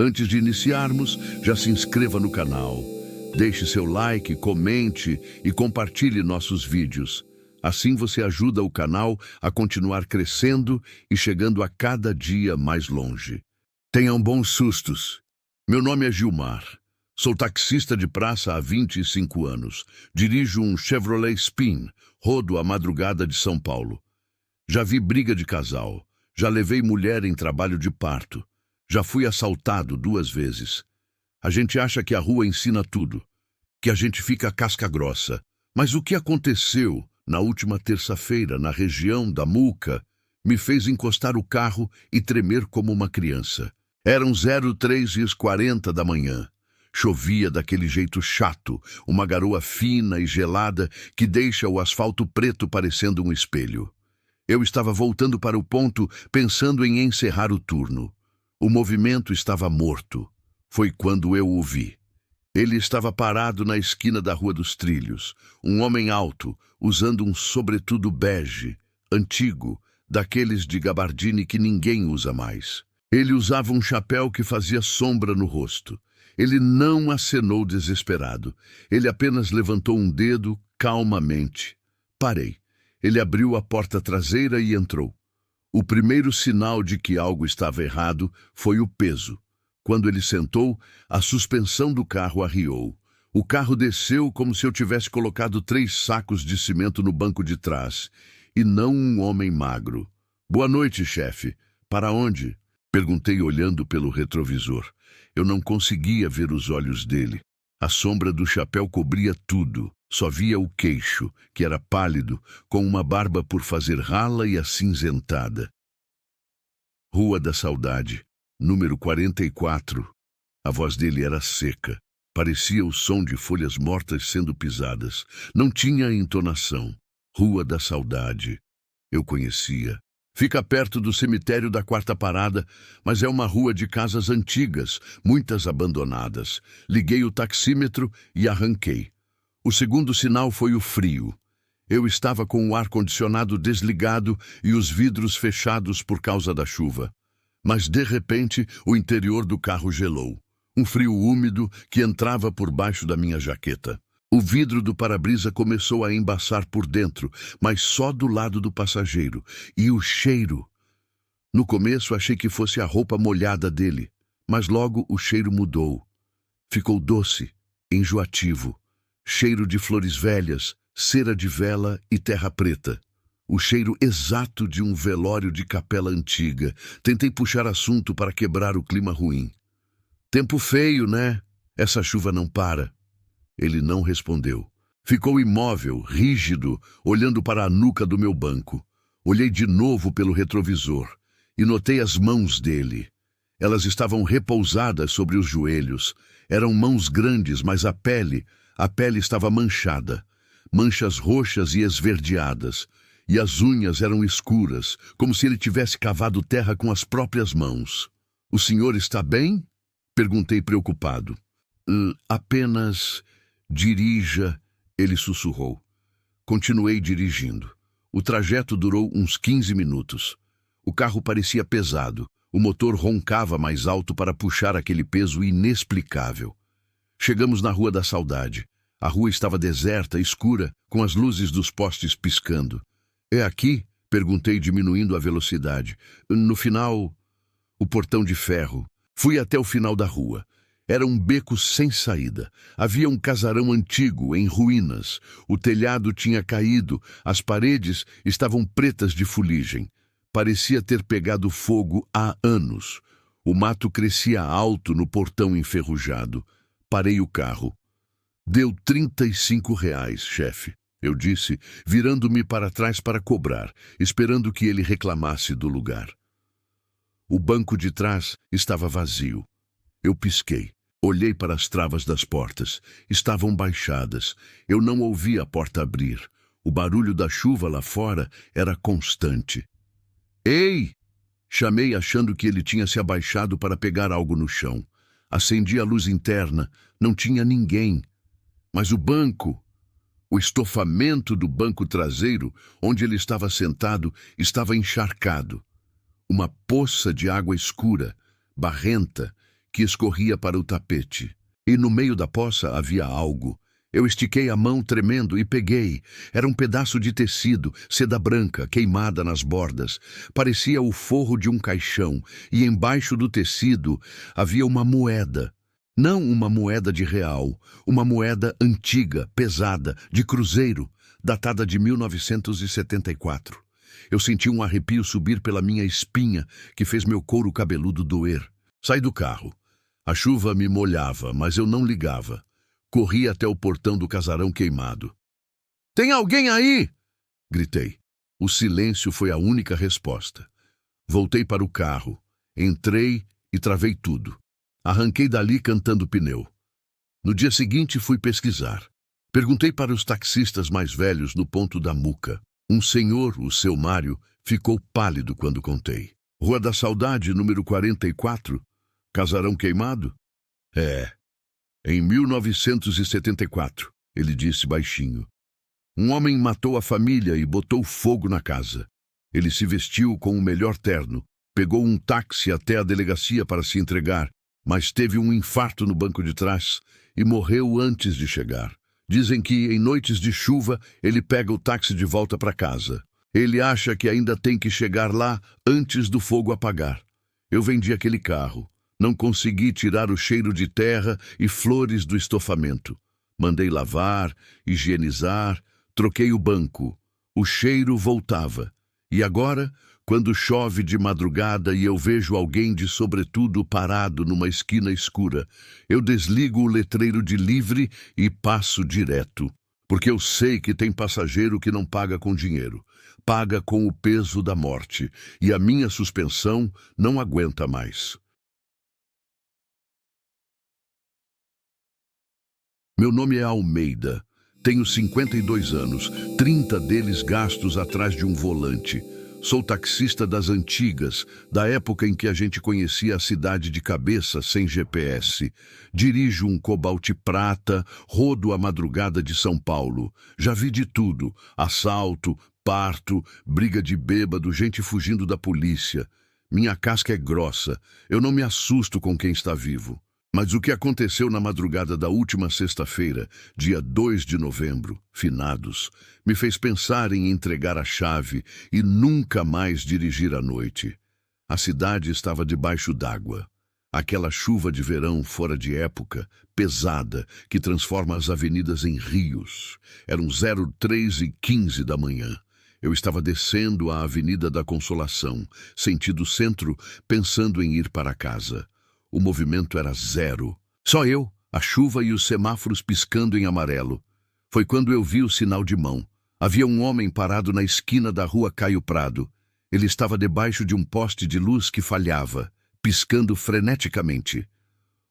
Antes de iniciarmos, já se inscreva no canal. Deixe seu like, comente e compartilhe nossos vídeos. Assim você ajuda o canal a continuar crescendo e chegando a cada dia mais longe. Tenham bons sustos. Meu nome é Gilmar. Sou taxista de praça há 25 anos. Dirijo um Chevrolet Spin, rodo a madrugada de São Paulo. Já vi briga de casal. Já levei mulher em trabalho de parto. Já fui assaltado 2 vezes. A gente acha que a rua ensina tudo, que a gente fica casca grossa. Mas o que aconteceu na última terça-feira na região da Muca me fez encostar o carro e tremer como uma criança. Eram 03h40 da manhã. Chovia daquele jeito chato, uma garoa fina e gelada que deixa o asfalto preto parecendo um espelho. Eu estava voltando para o ponto, pensando em encerrar o turno. O movimento estava morto. Foi quando eu o vi. Ele estava parado na esquina da Rua dos Trilhos. Um homem alto, usando um sobretudo bege, antigo, daqueles de gabardine que ninguém usa mais. Ele usava um chapéu que fazia sombra no rosto. Ele não acenou desesperado. Ele apenas levantou um dedo calmamente. Parei. Ele abriu a porta traseira e entrou. O primeiro sinal de que algo estava errado foi o peso. Quando ele sentou, a suspensão do carro arriou. O carro desceu como se eu tivesse colocado 3 sacos de cimento no banco de trás. E não um homem magro. "Boa noite, chefe. Para onde?" Perguntei olhando pelo retrovisor. Eu não conseguia ver os olhos dele. A sombra do chapéu cobria tudo. Só via o queixo, que era pálido, com uma barba por fazer rala e acinzentada. Rua da Saudade, número 44. A voz dele era seca. Parecia o som de folhas mortas sendo pisadas. Não tinha entonação. Rua da Saudade. Eu conhecia. Fica perto do cemitério da Quarta Parada, mas é uma rua de casas antigas, muitas abandonadas. Liguei o taxímetro e arranquei. O segundo sinal foi o frio. Eu estava com o ar-condicionado desligado e os vidros fechados por causa da chuva. Mas, de repente, o interior do carro gelou. Um frio úmido que entrava por baixo da minha jaqueta. O vidro do para-brisa começou a embaçar por dentro, mas só do lado do passageiro. E o cheiro. No começo achei que fosse a roupa molhada dele, mas logo o cheiro mudou. Ficou doce, enjoativo. Cheiro de flores velhas, cera de vela e terra preta. O cheiro exato de um velório de capela antiga. Tentei puxar assunto para quebrar o clima ruim. "Tempo feio, né? Essa chuva não para." Ele não respondeu. Ficou imóvel, rígido, olhando para a nuca do meu banco. Olhei de novo pelo retrovisor e notei as mãos dele. Elas estavam repousadas sobre os joelhos. Eram mãos grandes, mas a pele estava manchada. Manchas roxas e esverdeadas. E as unhas eram escuras, como se ele tivesse cavado terra com as próprias mãos. "O senhor está bem?" Perguntei preocupado. Apenas dirija", ele sussurrou. Continuei dirigindo. O trajeto durou uns 15 minutos. O carro parecia pesado. O motor roncava mais alto para puxar aquele peso inexplicável. Chegamos na Rua da Saudade. A rua estava deserta, escura, com as luzes dos postes piscando. "É aqui?" perguntei, diminuindo a velocidade. "No final, o portão de ferro." Fui até o final da rua. Era um beco sem saída. Havia um casarão antigo, em ruínas. O telhado tinha caído, as paredes estavam pretas de fuligem. Parecia ter pegado fogo há anos. O mato crescia alto no portão enferrujado. Parei o carro. "Deu R$ 35, chefe", eu disse, virando-me para trás para cobrar, esperando que ele reclamasse do lugar. O banco de trás estava vazio. Eu pisquei. Olhei para as travas das portas. Estavam baixadas. Eu não ouvi a porta abrir. O barulho da chuva lá fora era constante. "Ei!" chamei, achando que ele tinha se abaixado para pegar algo no chão. Acendi a luz interna. Não tinha ninguém. Mas o banco, o estofamento do banco traseiro, onde ele estava sentado, estava encharcado. Uma poça de água escura, barrenta, que escorria para o tapete. E no meio da poça havia algo. Eu estiquei a mão tremendo e peguei. Era um pedaço de tecido, seda branca, queimada nas bordas. Parecia o forro de um caixão, e embaixo do tecido havia uma moeda. Não uma moeda de real, uma moeda antiga, pesada, de cruzeiro, datada de 1974. Eu senti um arrepio subir pela minha espinha, que fez meu couro cabeludo doer. Saí do carro. A chuva me molhava, mas eu não ligava. Corri até o portão do casarão queimado. "Tem alguém aí?" gritei. O silêncio foi a única resposta. Voltei para o carro. Entrei e travei tudo. Arranquei dali cantando pneu. No dia seguinte fui pesquisar. Perguntei para os taxistas mais velhos no ponto da Muca. Um senhor, o seu Mário, ficou pálido quando contei. "Rua da Saudade, número 44? Casarão queimado?" "É. Em 1974, ele disse baixinho. "Um homem matou a família e botou fogo na casa. Ele se vestiu com o melhor terno, pegou um táxi até a delegacia para se entregar, mas teve um infarto no banco de trás e morreu antes de chegar. Dizem que, em noites de chuva, ele pega o táxi de volta para casa. Ele acha que ainda tem que chegar lá antes do fogo apagar. Eu vendi aquele carro. Não consegui tirar o cheiro de terra e flores do estofamento. Mandei lavar, higienizar, troquei o banco. O cheiro voltava. E agora, quando chove de madrugada e eu vejo alguém de sobretudo parado numa esquina escura, eu desligo o letreiro de livre e passo direto. Porque eu sei que tem passageiro que não paga com dinheiro. Paga com o peso da morte. E a minha suspensão não aguenta mais." Meu nome é Almeida. Tenho 52 anos, 30 deles gastos atrás de um volante. Sou taxista das antigas, da época em que a gente conhecia a cidade de cabeça sem GPS. Dirijo um Cobalt prata, rodo a madrugada de São Paulo. Já vi de tudo: assalto, parto, briga de bêbado, gente fugindo da polícia. Minha casca é grossa, eu não me assusto com quem está vivo. Mas o que aconteceu na madrugada da última sexta-feira, dia 2 de novembro, finados, me fez pensar em entregar a chave e nunca mais dirigir à noite. A cidade estava debaixo d'água. Aquela chuva de verão fora de época, pesada, que transforma as avenidas em rios. Eram 03h15 da manhã. Eu estava descendo a Avenida da Consolação, sentido centro, pensando em ir para casa. O movimento era zero. Só eu, a chuva e os semáforos piscando em amarelo. Foi quando eu vi o sinal de mão. Havia um homem parado na esquina da rua Caio Prado. Ele estava debaixo de um poste de luz que falhava, piscando freneticamente.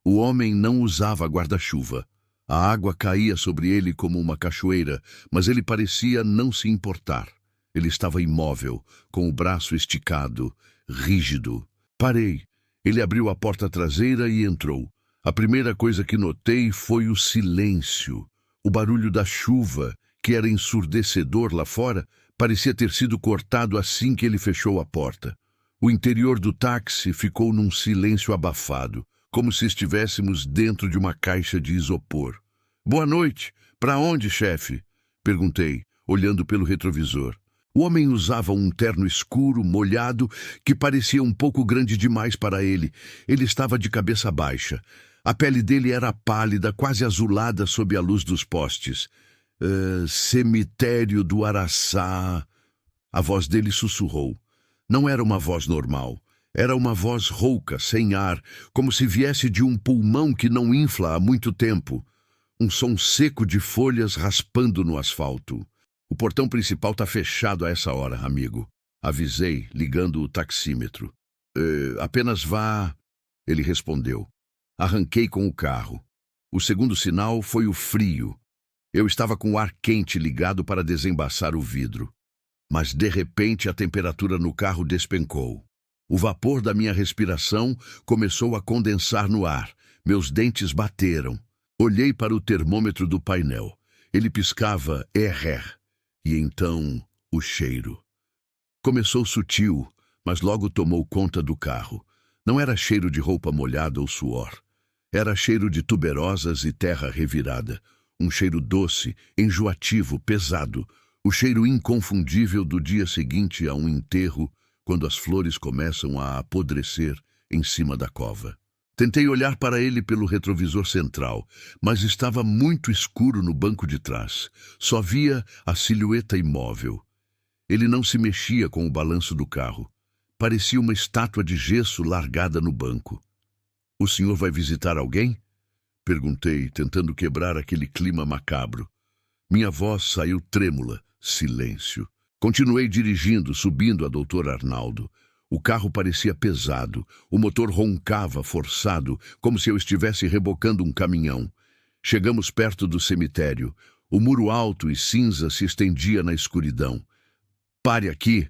O homem não usava guarda-chuva. A água caía sobre ele como uma cachoeira, mas ele parecia não se importar. Ele estava imóvel, com o braço esticado, rígido. Parei. Ele abriu a porta traseira e entrou. A primeira coisa que notei foi o silêncio. O barulho da chuva, que era ensurdecedor lá fora, parecia ter sido cortado assim que ele fechou a porta. O interior do táxi ficou num silêncio abafado, como se estivéssemos dentro de uma caixa de isopor. "Boa noite. Para onde, chefe?" perguntei, olhando pelo retrovisor. O homem usava um terno escuro, molhado, que parecia um pouco grande demais para ele. Ele estava de cabeça baixa. A pele dele era pálida, quase azulada sob a luz dos postes. Cemitério do Araçá." A voz dele sussurrou. Não era uma voz normal. Era uma voz rouca, sem ar, como se viesse de um pulmão que não infla há muito tempo. Um som seco de folhas raspando no asfalto. "O portão principal está fechado a essa hora, amigo." Avisei, ligando o taxímetro. Apenas vá..." Ele respondeu. Arranquei com o carro. O segundo sinal foi o frio. Eu estava com o ar quente ligado para desembaçar o vidro. Mas, de repente, a temperatura no carro despencou. O vapor da minha respiração começou a condensar no ar. Meus dentes bateram. Olhei para o termômetro do painel. Ele piscava errer. E então, o cheiro. Começou sutil, mas logo tomou conta do carro. Não era cheiro de roupa molhada ou suor. Era cheiro de tuberosas e terra revirada. Um cheiro doce, enjoativo, pesado. O cheiro inconfundível do dia seguinte a um enterro, quando as flores começam a apodrecer em cima da cova. Tentei olhar para ele pelo retrovisor central, mas estava muito escuro no banco de trás. Só via a silhueta imóvel. Ele não se mexia com o balanço do carro. Parecia uma estátua de gesso largada no banco. "O senhor vai visitar alguém?" Perguntei, tentando quebrar aquele clima macabro. Minha voz saiu trêmula. Silêncio. Continuei dirigindo, subindo a Dr. Arnaldo. O carro parecia pesado. O motor roncava, forçado, como se eu estivesse rebocando um caminhão. Chegamos perto do cemitério. O muro alto e cinza se estendia na escuridão. "Pare aqui!"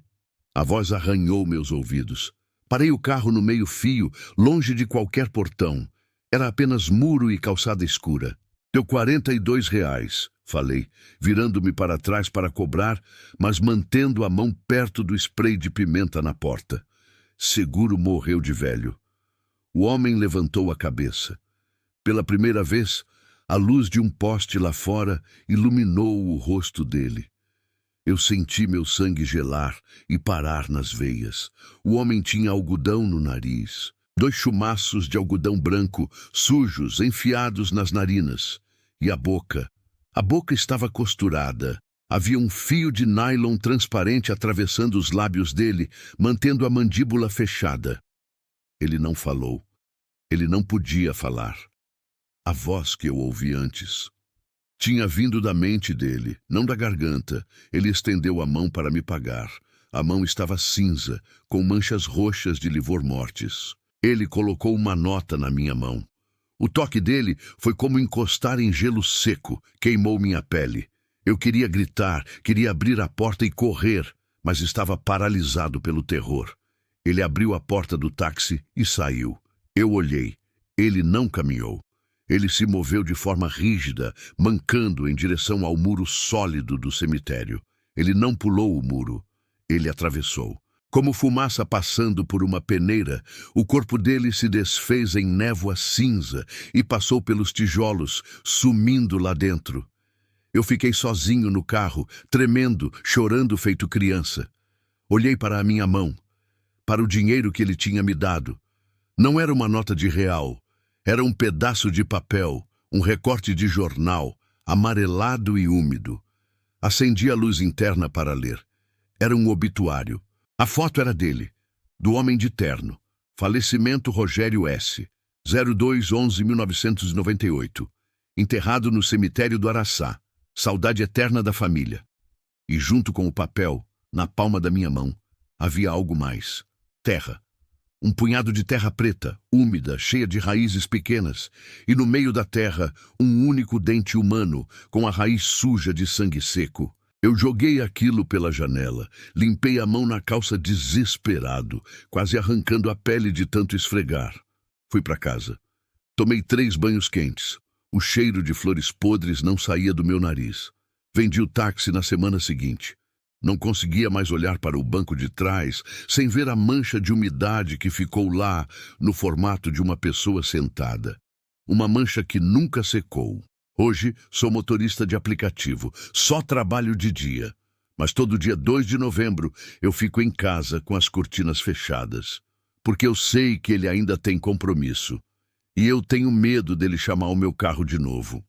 A voz arranhou meus ouvidos. Parei o carro no meio-fio, longe de qualquer portão. Era apenas muro e calçada escura. "Deu R$ 42, falei, virando-me para trás para cobrar, mas mantendo a mão perto do spray de pimenta na porta. Seguro morreu de velho. O homem levantou a cabeça. Pela primeira vez, a luz de um poste lá fora iluminou o rosto dele. Eu senti meu sangue gelar e parar nas veias. O homem tinha algodão no nariz. 2 chumaços de algodão branco, sujos, enfiados nas narinas. E a boca? A boca estava costurada. Havia um fio de nylon transparente atravessando os lábios dele, mantendo a mandíbula fechada. Ele não falou. Ele não podia falar. A voz que eu ouvi antes tinha vindo da mente dele, não da garganta. Ele estendeu a mão para me pagar. A mão estava cinza, com manchas roxas de livor-mortis. Ele colocou uma nota na minha mão. O toque dele foi como encostar em gelo seco, queimou minha pele. Eu queria gritar, queria abrir a porta e correr, mas estava paralisado pelo terror. Ele abriu a porta do táxi e saiu. Eu olhei. Ele não caminhou. Ele se moveu de forma rígida, mancando em direção ao muro sólido do cemitério. Ele não pulou o muro. Ele atravessou. Como fumaça passando por uma peneira, o corpo dele se desfez em névoa cinza e passou pelos tijolos, sumindo lá dentro. Eu fiquei sozinho no carro, tremendo, chorando feito criança. Olhei para a minha mão, para o dinheiro que ele tinha me dado. Não era uma nota de real. Era um pedaço de papel, um recorte de jornal, amarelado e úmido. Acendi a luz interna para ler. Era um obituário. A foto era dele, do homem de terno. Falecimento Rogério S. 02/11/1998. Enterrado no cemitério do Araçá. Saudade eterna da família. E junto com o papel, na palma da minha mão, havia algo mais. Terra. Um punhado de terra preta, úmida, cheia de raízes pequenas, e no meio da terra, um único dente humano, com a raiz suja de sangue seco. Eu joguei aquilo pela janela, limpei a mão na calça desesperado, quase arrancando a pele de tanto esfregar. Fui para casa. Tomei 3 banhos quentes. O cheiro de flores podres não saía do meu nariz. Vendi o táxi na semana seguinte. Não conseguia mais olhar para o banco de trás sem ver a mancha de umidade que ficou lá no formato de uma pessoa sentada. Uma mancha que nunca secou. Hoje sou motorista de aplicativo, só trabalho de dia. Mas todo dia 2 de novembro eu fico em casa com as cortinas fechadas. Porque eu sei que ele ainda tem compromisso. E eu tenho medo dele chamar o meu carro de novo.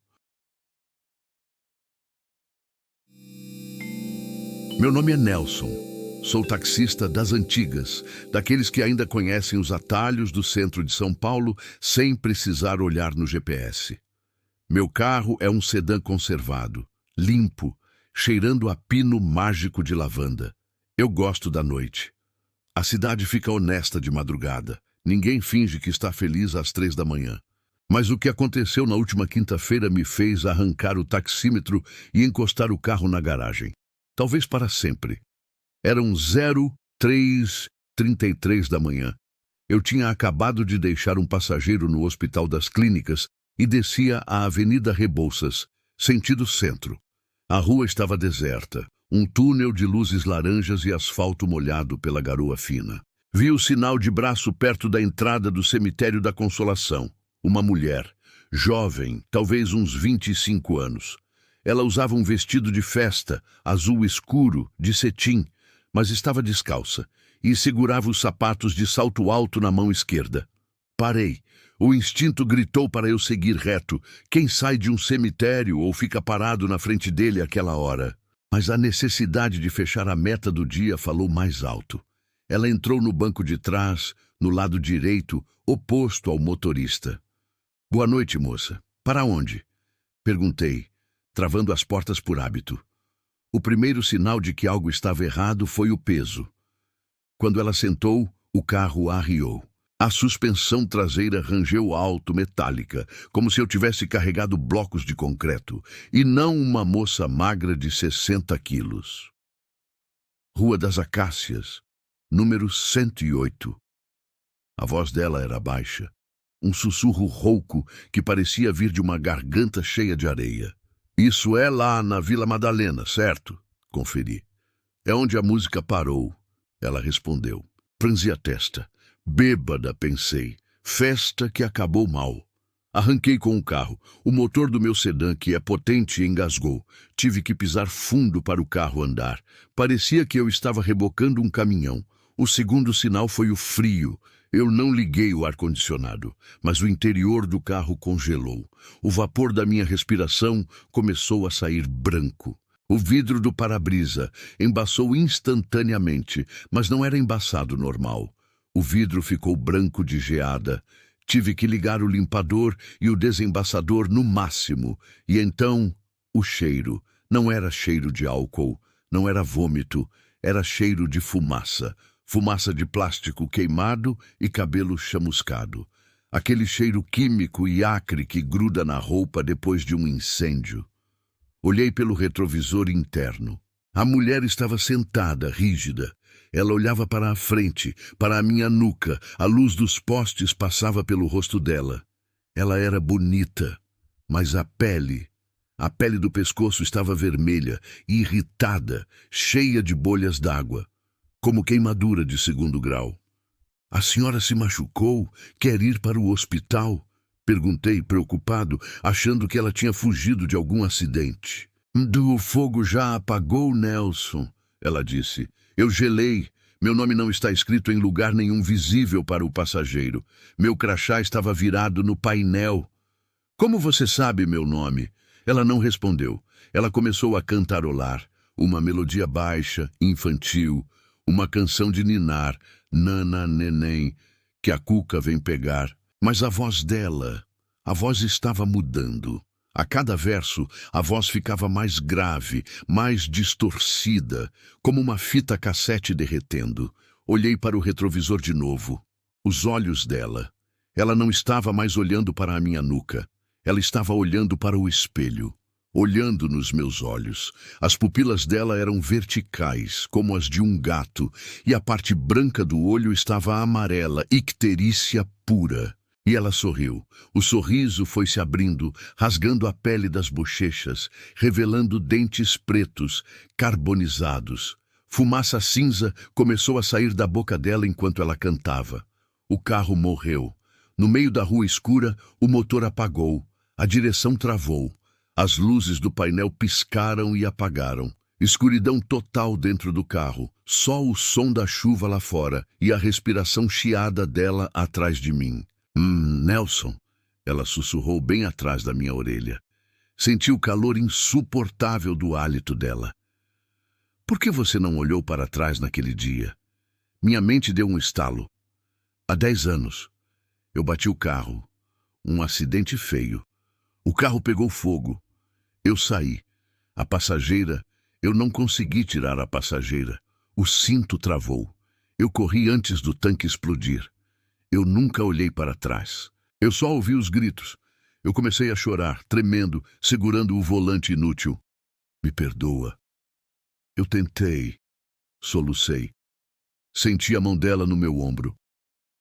Meu nome é Nelson. Sou taxista das antigas, daqueles que ainda conhecem os atalhos do centro de São Paulo sem precisar olhar no GPS. Meu carro é um sedã conservado, limpo, cheirando a pino mágico de lavanda. Eu gosto da noite. A cidade fica honesta de madrugada. Ninguém finge que está feliz às 3 da manhã. Mas o que aconteceu na última quinta-feira me fez arrancar o taxímetro e encostar o carro na garagem. Talvez para sempre. Eram 03:33 da manhã. Eu tinha acabado de deixar um passageiro no Hospital das Clínicas e descia a Avenida Rebouças, sentido centro. A rua estava deserta, um túnel de luzes laranjas e asfalto molhado pela garoa fina. Vi o sinal de braço perto da entrada do cemitério da Consolação. Uma mulher, jovem, talvez uns 25 anos. Ela usava um vestido de festa, azul escuro, de cetim, mas estava descalça e segurava os sapatos de salto alto na mão esquerda. Parei. O instinto gritou para eu seguir reto. Quem sai de um cemitério ou fica parado na frente dele àquela hora? Mas a necessidade de fechar a meta do dia falou mais alto. Ela entrou no banco de trás, no lado direito, oposto ao motorista. Boa noite, moça. Para onde? Perguntei, travando as portas por hábito. O primeiro sinal de que algo estava errado foi o peso. Quando ela sentou, o carro arriou. A suspensão traseira rangeu alto, metálica, como se eu tivesse carregado blocos de concreto, e não uma moça magra de 60 quilos. Rua das Acácias, número 108. A voz dela era baixa, um sussurro rouco que parecia vir de uma garganta cheia de areia. Isso é lá na Vila Madalena, certo? Conferi. É onde a música parou, ela respondeu. Franzi a testa. Bêbada, pensei. Festa que acabou mal. Arranquei com o carro. O motor do meu sedã, que é potente, engasgou. Tive que pisar fundo para o carro andar. Parecia que eu estava rebocando um caminhão. O segundo sinal foi o frio. Eu não liguei o ar-condicionado, mas o interior do carro congelou. O vapor da minha respiração começou a sair branco. O vidro do para-brisa embaçou instantaneamente, mas não era embaçado normal. O vidro ficou branco de geada. Tive que ligar o limpador e o desembaçador no máximo. E então, o cheiro. Não era cheiro de álcool, não era vômito, era cheiro de fumaça. Fumaça de plástico queimado e cabelo chamuscado. Aquele cheiro químico e acre que gruda na roupa depois de um incêndio. Olhei pelo retrovisor interno. A mulher estava sentada, rígida. Ela olhava para a frente, para a minha nuca. A luz dos postes passava pelo rosto dela. Ela era bonita, mas a pele do pescoço estava vermelha, irritada, cheia de bolhas d'água, como queimadura de 2º grau. A senhora se machucou? Quer ir para o hospital? Perguntei, preocupado, achando que ela tinha fugido de algum acidente. O fogo já apagou, Nelson, ela disse. Eu gelei. Meu nome não está escrito em lugar nenhum visível para o passageiro. Meu crachá estava virado no painel. Como você sabe meu nome? Ela não respondeu. Ela começou a cantarolar. Uma melodia baixa, infantil. Uma canção de ninar, Nana Neném, que a Cuca vem pegar. Mas a voz dela, a voz estava mudando. A cada verso, a voz ficava mais grave, mais distorcida, como uma fita cassete derretendo. Olhei para o retrovisor de novo. Os olhos dela. Ela não estava mais olhando para a minha nuca. Ela estava olhando para o espelho. Olhando nos meus olhos. As pupilas dela eram verticais, como as de um gato, e a parte branca do olho estava amarela, icterícia pura. E ela sorriu. O sorriso foi se abrindo, rasgando a pele das bochechas, revelando dentes pretos, carbonizados. Fumaça cinza começou a sair da boca dela enquanto ela cantava. O carro morreu. No meio da rua escura, o motor apagou. A direção travou. As luzes do painel piscaram e apagaram. Escuridão total dentro do carro. Só o som da chuva lá fora e a respiração chiada dela atrás de mim. Nelson, ela sussurrou bem atrás da minha orelha. Senti o calor insuportável do hálito dela. Por que você não olhou para trás naquele dia? Minha mente deu um estalo. Há 10 anos, eu bati o carro. Um acidente feio. O carro pegou fogo. Eu saí. A passageira, eu não consegui tirar a passageira. O cinto travou. Eu corri antes do tanque explodir. Eu nunca olhei para trás. Eu só ouvi os gritos. Eu comecei a chorar, tremendo, segurando o volante inútil. Me perdoa. Eu tentei. Solucei. Senti a mão dela no meu ombro.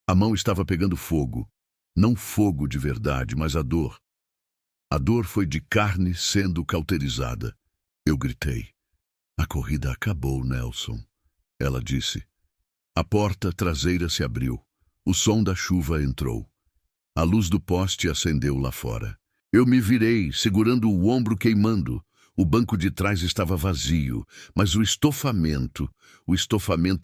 A mão estava pegando fogo. Não fogo de verdade, mas a dor. A dor foi de carne sendo cauterizada. Eu gritei. A corrida acabou, Nelson. Ela disse. A porta traseira se abriu. O som da chuva entrou. A luz do poste acendeu lá fora. Eu me virei, segurando o ombro queimando. O banco de trás estava vazio, mas o estofamento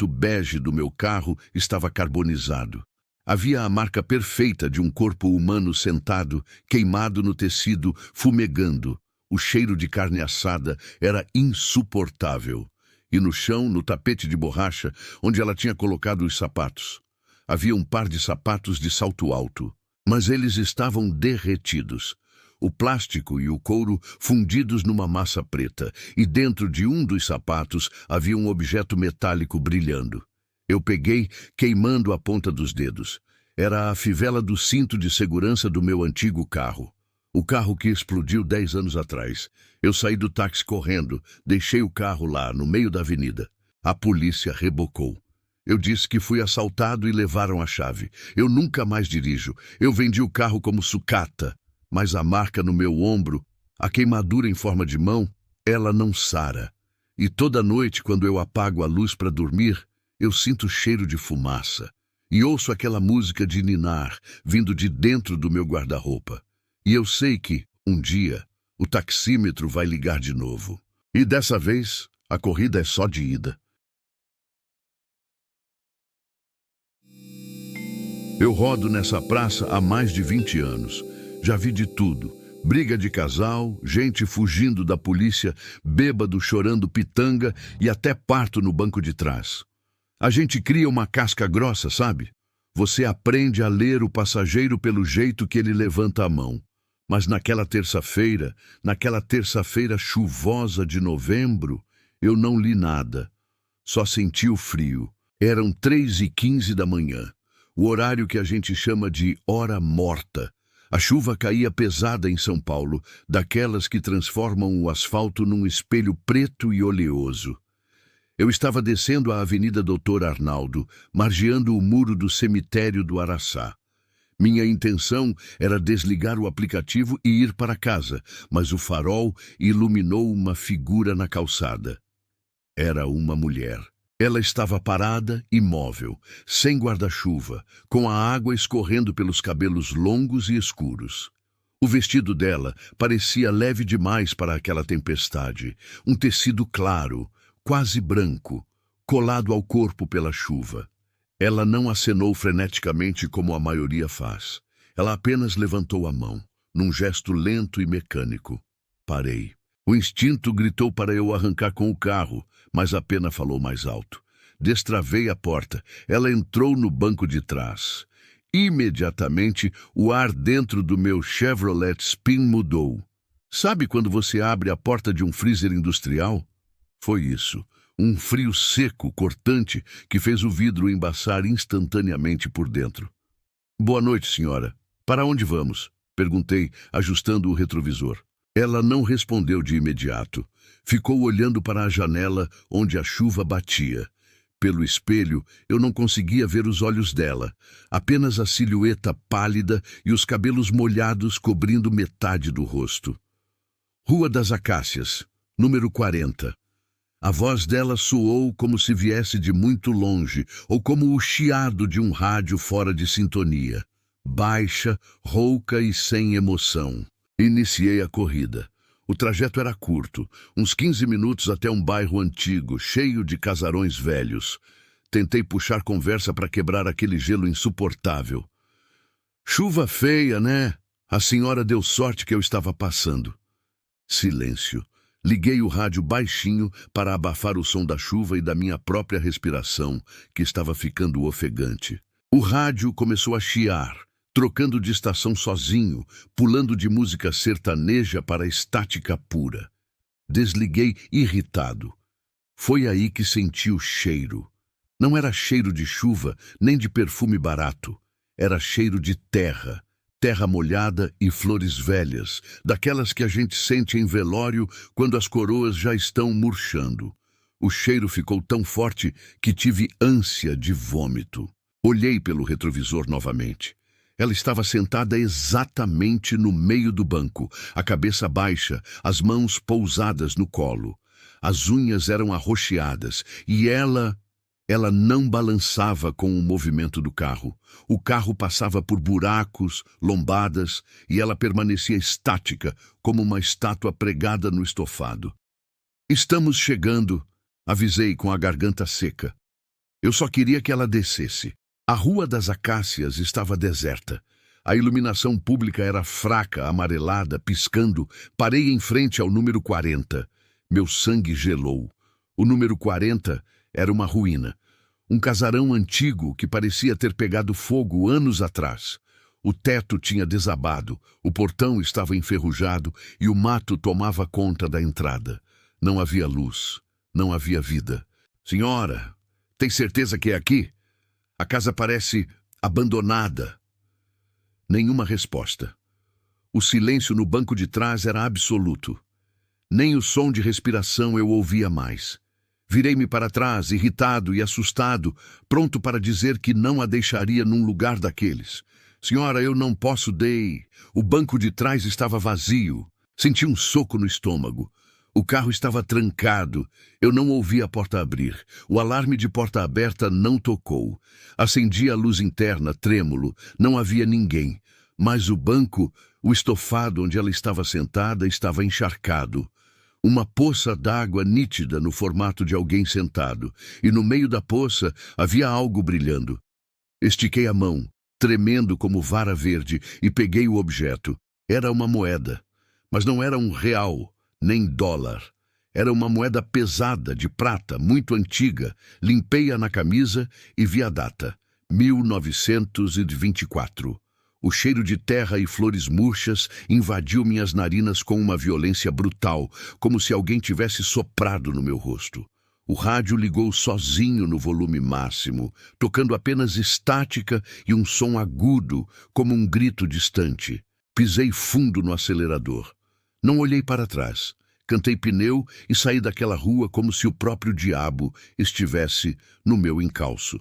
bege do meu carro estava carbonizado. Havia a marca perfeita de um corpo humano sentado, queimado no tecido, fumegando. O cheiro de carne assada era insuportável. E no chão, no tapete de borracha, onde ela tinha colocado os sapatos, havia um par de sapatos de salto alto, mas eles estavam derretidos. O plástico e o couro fundidos numa massa preta, e dentro de um dos sapatos havia um objeto metálico brilhando. Eu peguei, queimando a ponta dos dedos. Era a fivela do cinto de segurança do meu antigo carro. O carro que explodiu 10 anos atrás. Eu saí do táxi correndo, deixei o carro lá, no meio da avenida. A polícia rebocou. Eu disse que fui assaltado e levaram a chave. Eu nunca mais dirijo. Eu vendi o carro como sucata. Mas a marca no meu ombro, a queimadura em forma de mão, ela não sara. E toda noite, quando eu apago a luz para dormir, eu sinto cheiro de fumaça. E ouço aquela música de ninar, vindo de dentro do meu guarda-roupa. E eu sei que, um dia, o taxímetro vai ligar de novo. E dessa vez, a corrida é só de ida. Eu rodo nessa praça há mais de 20 anos. Já vi de tudo. Briga de casal, gente fugindo da polícia, bêbado chorando pitanga e até parto no banco de trás. A gente cria uma casca grossa, sabe? Você aprende a ler o passageiro pelo jeito que ele levanta a mão. Mas naquela terça-feira chuvosa de novembro, eu não li nada. Só senti o frio. Eram 3h15 da manhã. O horário que a gente chama de hora morta. A chuva caía pesada em São Paulo, daquelas que transformam o asfalto num espelho preto e oleoso. Eu estava descendo a Avenida Doutor Arnaldo, margeando o muro do cemitério do Araçá. Minha intenção era desligar o aplicativo e ir para casa, mas o farol iluminou uma figura na calçada. Era uma mulher. Ela estava parada, imóvel, sem guarda-chuva, com a água escorrendo pelos cabelos longos e escuros. O vestido dela parecia leve demais para aquela tempestade, um tecido claro, quase branco, colado ao corpo pela chuva. Ela não acenou freneticamente como a maioria faz. Ela apenas levantou a mão, num gesto lento e mecânico. Parei. O instinto gritou para eu arrancar com o carro, mas a pena falou mais alto. Destravei a porta. Ela entrou no banco de trás. Imediatamente, o ar dentro do meu Chevrolet Spin mudou. Sabe quando você abre a porta de um freezer industrial? Foi isso. Um frio seco, cortante, que fez o vidro embaçar instantaneamente por dentro. Boa noite, senhora. Para onde vamos? Perguntei, ajustando o retrovisor. Ela não respondeu de imediato. Ficou olhando para a janela onde a chuva batia. Pelo espelho, eu não conseguia ver os olhos dela, apenas a silhueta pálida e os cabelos molhados cobrindo metade do rosto. Rua das Acácias, número 40. A voz dela soou como se viesse de muito longe, ou como o chiado de um rádio fora de sintonia. Baixa, rouca e sem emoção. Iniciei a corrida. O trajeto era curto, uns 15 minutos até um bairro antigo, cheio de casarões velhos. Tentei puxar conversa para quebrar aquele gelo insuportável. Chuva feia, né? A senhora deu sorte que eu estava passando. Silêncio. Liguei o rádio baixinho para abafar o som da chuva e da minha própria respiração, que estava ficando ofegante. O rádio começou a chiar, trocando de estação sozinho, pulando de música sertaneja para estática pura. Desliguei irritado. Foi aí que senti o cheiro. Não era cheiro de chuva, nem de perfume barato. Era cheiro de terra, terra molhada e flores velhas, daquelas que a gente sente em velório quando as coroas já estão murchando. O cheiro ficou tão forte que tive ânsia de vômito. Olhei pelo retrovisor novamente. Ela estava sentada exatamente no meio do banco, a cabeça baixa, as mãos pousadas no colo. As unhas eram arroxeadas e ela Ela não balançava com o movimento do carro. O carro passava por buracos, lombadas, e ela permanecia estática, como uma estátua pregada no estofado. Estamos chegando, avisei com a garganta seca. Eu só queria que ela descesse. A Rua das Acácias estava deserta. A iluminação pública era fraca, amarelada, piscando. Parei em frente ao número 40. Meu sangue gelou. O número 40 era uma ruína. Um casarão antigo que parecia ter pegado fogo anos atrás. O teto tinha desabado, o portão estava enferrujado e o mato tomava conta da entrada. Não havia luz, não havia vida. Senhora, tem certeza que é aqui? A casa parece abandonada. Nenhuma resposta. O silêncio no banco de trás era absoluto. Nem o som de respiração eu ouvia mais. Virei-me para trás, irritado e assustado, pronto para dizer que não a deixaria num lugar daqueles. Senhora, eu não posso dei. O banco de trás estava vazio. Senti um soco no estômago. O carro estava trancado. Eu não ouvi a porta abrir. O alarme de porta aberta não tocou. Acendi a luz interna, trêmulo. Não havia ninguém. Mas o banco, o estofado onde ela estava sentada, estava encharcado. Uma poça d'água nítida no formato de alguém sentado. E no meio da poça havia algo brilhando. Estiquei a mão, tremendo como vara verde, e peguei o objeto. Era uma moeda. Mas não era um real, nem dólar. Era uma moeda pesada, de prata, muito antiga. Limpei-a na camisa e vi a data. 1924. O cheiro de terra e flores murchas invadiu minhas narinas com uma violência brutal, como se alguém tivesse soprado no meu rosto. O rádio ligou sozinho no volume máximo, tocando apenas estática e um som agudo, como um grito distante. Pisei fundo no acelerador. Não olhei para trás. Cantei pneu e saí daquela rua como se o próprio diabo estivesse no meu encalço.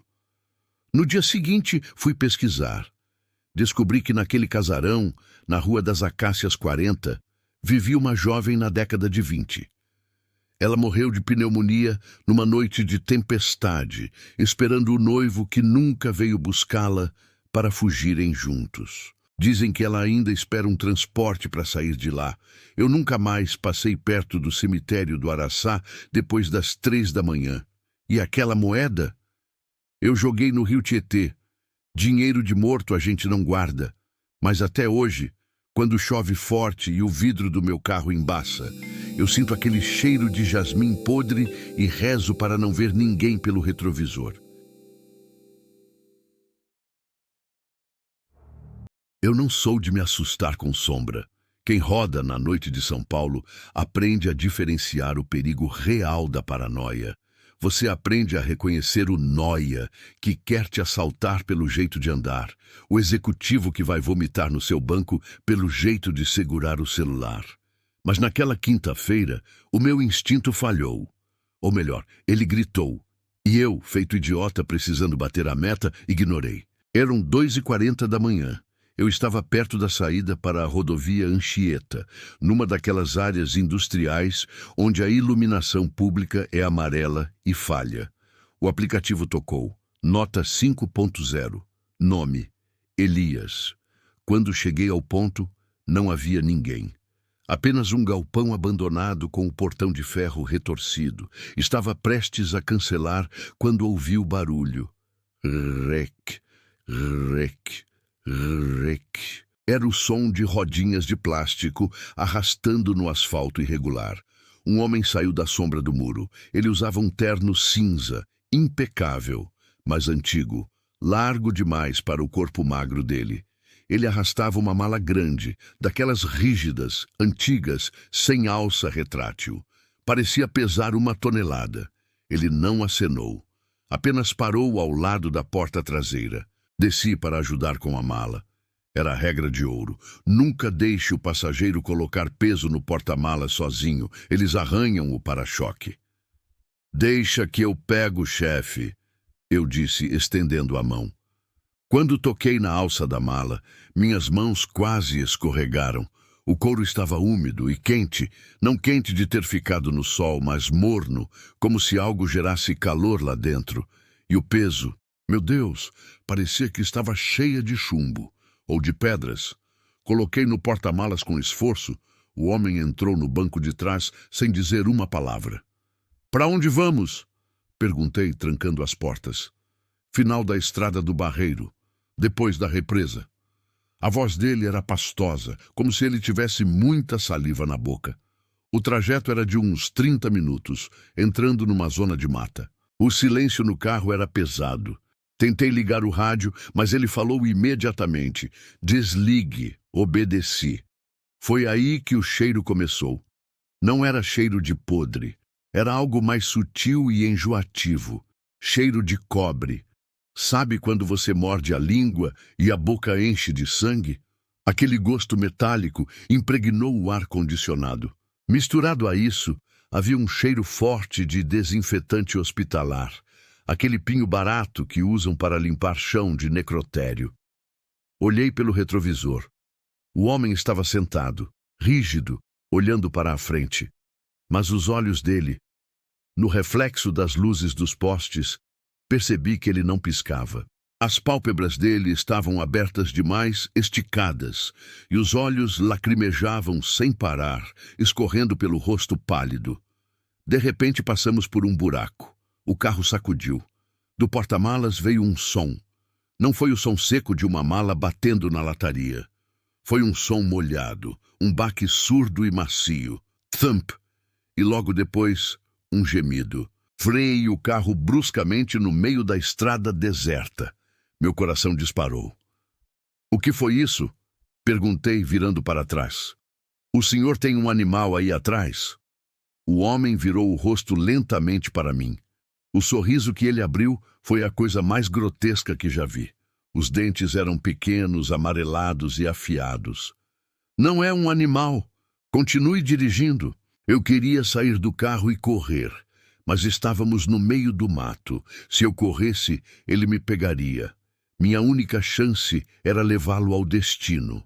No dia seguinte, fui pesquisar. Descobri que naquele casarão, na Rua das Acácias 40, vivia uma jovem na década de 20. Ela morreu de pneumonia numa noite de tempestade, esperando o noivo que nunca veio buscá-la para fugirem juntos. Dizem que ela ainda espera um transporte para sair de lá. Eu nunca mais passei perto do cemitério do Araçá depois das 3 da manhã. E aquela moeda? Eu joguei no rio Tietê. Dinheiro de morto a gente não guarda, mas até hoje, quando chove forte e o vidro do meu carro embaça, eu sinto aquele cheiro de jasmim podre e rezo para não ver ninguém pelo retrovisor. Eu não sou de me assustar com sombra. Quem roda na noite de São Paulo aprende a diferenciar o perigo real da paranoia. Você aprende a reconhecer o nóia que quer te assaltar pelo jeito de andar, o executivo que vai vomitar no seu banco pelo jeito de segurar o celular. Mas naquela quinta-feira, o meu instinto falhou. Ou melhor, ele gritou. E eu, feito idiota precisando bater a meta, ignorei. Eram 2h40 da manhã. Eu estava perto da saída para a rodovia Anchieta, numa daquelas áreas industriais onde a iluminação pública é amarela e falha. O aplicativo tocou. Nota 5.0. Nome: Elias. Quando cheguei ao ponto, não havia ninguém. Apenas um galpão abandonado com o portão de ferro retorcido. Estava prestes a cancelar quando ouvi o barulho. Rec, rec. Rec. Era o som de rodinhas de plástico arrastando no asfalto irregular. Um homem saiu da sombra do muro. Ele usava um terno cinza, impecável, mas antigo, largo demais para o corpo magro dele. Ele arrastava uma mala grande, daquelas rígidas, antigas, sem alça retrátil. Parecia pesar 1 tonelada. Ele não acenou. Apenas parou ao lado da porta traseira. Desci para ajudar com a mala. Era a regra de ouro. Nunca deixe o passageiro colocar peso no porta-malas sozinho. Eles arranham o para-choque. Deixa que eu pego, chefe, eu disse, estendendo a mão. Quando toquei na alça da mala, minhas mãos quase escorregaram. O couro estava úmido e quente, não quente de ter ficado no sol, mas morno, como se algo gerasse calor lá dentro. E o peso, meu Deus, parecia que estava cheia de chumbo ou de pedras. Coloquei no porta-malas com esforço. O homem entrou no banco de trás sem dizer uma palavra. Para onde vamos? Perguntei, trancando as portas. Final da estrada do Barreiro, depois da represa. A voz dele era pastosa, como se ele tivesse muita saliva na boca. O trajeto era de uns 30 minutos, entrando numa zona de mata. O silêncio no carro era pesado. Tentei ligar o rádio, mas ele falou imediatamente. Desligue, obedeci. Foi aí que o cheiro começou. Não era cheiro de podre. Era algo mais sutil e enjoativo. Cheiro de cobre. Sabe quando você morde a língua e a boca enche de sangue? Aquele gosto metálico impregnou o ar-condicionado. Misturado a isso, havia um cheiro forte de desinfetante hospitalar. Aquele pinho barato que usam para limpar chão de necrotério. Olhei pelo retrovisor. O homem estava sentado, rígido, olhando para a frente. Mas os olhos dele, no reflexo das luzes dos postes, percebi que ele não piscava. As pálpebras dele estavam abertas demais, esticadas, e os olhos lacrimejavam sem parar, escorrendo pelo rosto pálido. De repente passamos por um buraco. O carro sacudiu. Do porta-malas veio um som. Não foi o som seco de uma mala batendo na lataria. Foi um som molhado, um baque surdo e macio. Thump! E logo depois, um gemido. Freiei o carro bruscamente no meio da estrada deserta. Meu coração disparou. O que foi isso? Perguntei, virando para trás. O senhor tem um animal aí atrás? O homem virou o rosto lentamente para mim. O sorriso que ele abriu foi a coisa mais grotesca que já vi. Os dentes eram pequenos, amarelados e afiados. Não é um animal. Continue dirigindo. Eu queria sair do carro e correr. Mas estávamos no meio do mato. Se eu corresse, ele me pegaria. Minha única chance era levá-lo ao destino.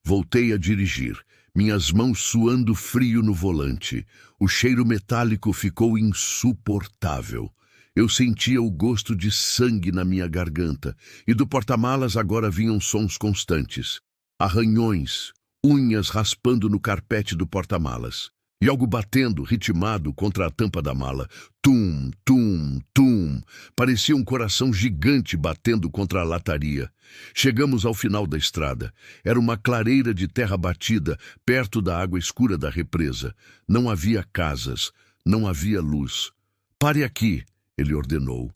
Voltei a dirigir, minhas mãos suando frio no volante. O cheiro metálico ficou insuportável. Eu sentia o gosto de sangue na minha garganta, e do porta-malas agora vinham sons constantes. Arranhões, unhas raspando no carpete do porta-malas. E algo batendo, ritmado, contra a tampa da mala. Tum, tum, tum. Parecia um coração gigante batendo contra a lataria. Chegamos ao final da estrada. Era uma clareira de terra batida, perto da água escura da represa. Não havia casas, não havia luz. Pare aqui, ele ordenou.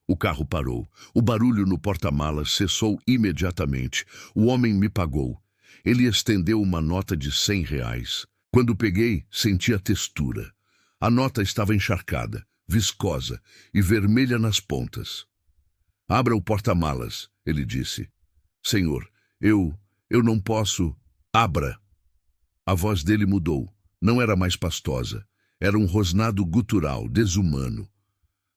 O carro parou. O barulho no porta-malas cessou imediatamente. O homem me pagou. Ele estendeu uma nota de R$ 100. Quando peguei, senti a textura. A nota estava encharcada, viscosa e vermelha nas pontas. Abra o porta-malas, ele disse. Senhor, eu não posso. Abra. A voz dele mudou. Não era mais pastosa. Era um rosnado gutural, desumano.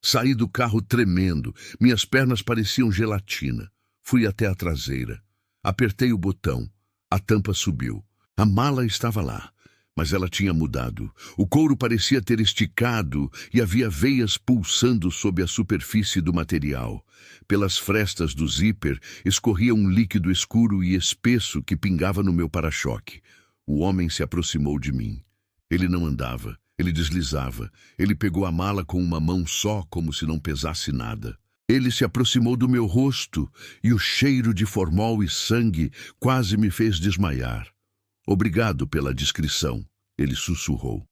Saí do carro tremendo. Minhas pernas pareciam gelatina. Fui até a traseira. Apertei o botão. A tampa subiu. A mala estava lá. Mas ela tinha mudado. O couro parecia ter esticado e havia veias pulsando sob a superfície do material. Pelas frestas do zíper escorria um líquido escuro e espesso que pingava no meu para-choque. O homem se aproximou de mim. Ele não andava, ele deslizava. Ele pegou a mala com uma mão só, como se não pesasse nada. Ele se aproximou do meu rosto e o cheiro de formol e sangue quase me fez desmaiar. Obrigado pela descrição, ele sussurrou.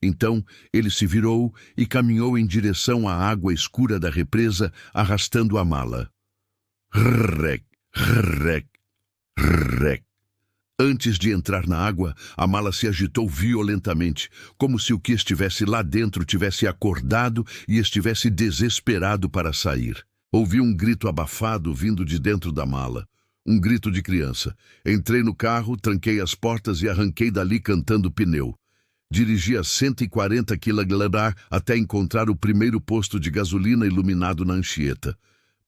Então ele se virou e caminhou em direção à água escura da represa, arrastando a mala. Rrrec, rrrec, rrrec. Antes de entrar na água, a mala se agitou violentamente, como se o que estivesse lá dentro tivesse acordado e estivesse desesperado para sair. Ouvi um grito abafado vindo de dentro da mala. Um grito de criança. Entrei no carro, tranquei as portas e arranquei dali cantando pneu. Dirigi a 140 km até encontrar o primeiro posto de gasolina iluminado na Anchieta.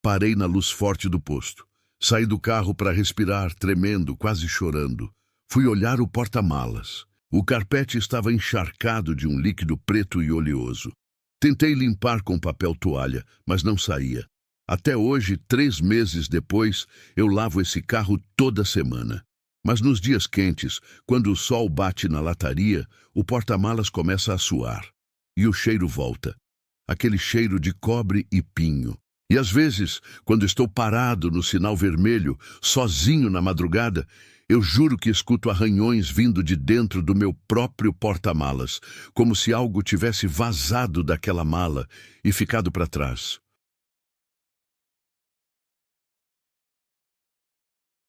Parei na luz forte do posto. Saí do carro para respirar, tremendo, quase chorando. Fui olhar o porta-malas. O carpete estava encharcado de um líquido preto e oleoso. Tentei limpar com papel toalha, mas não saía. Até hoje, 3 meses depois, eu lavo esse carro toda semana. Mas nos dias quentes, quando o sol bate na lataria, o porta-malas começa a suar. E o cheiro volta. Aquele cheiro de cobre e pinho. E às vezes, quando estou parado no sinal vermelho, sozinho na madrugada, eu juro que escuto arranhões vindo de dentro do meu próprio porta-malas, como se algo tivesse vazado daquela mala e ficado para trás.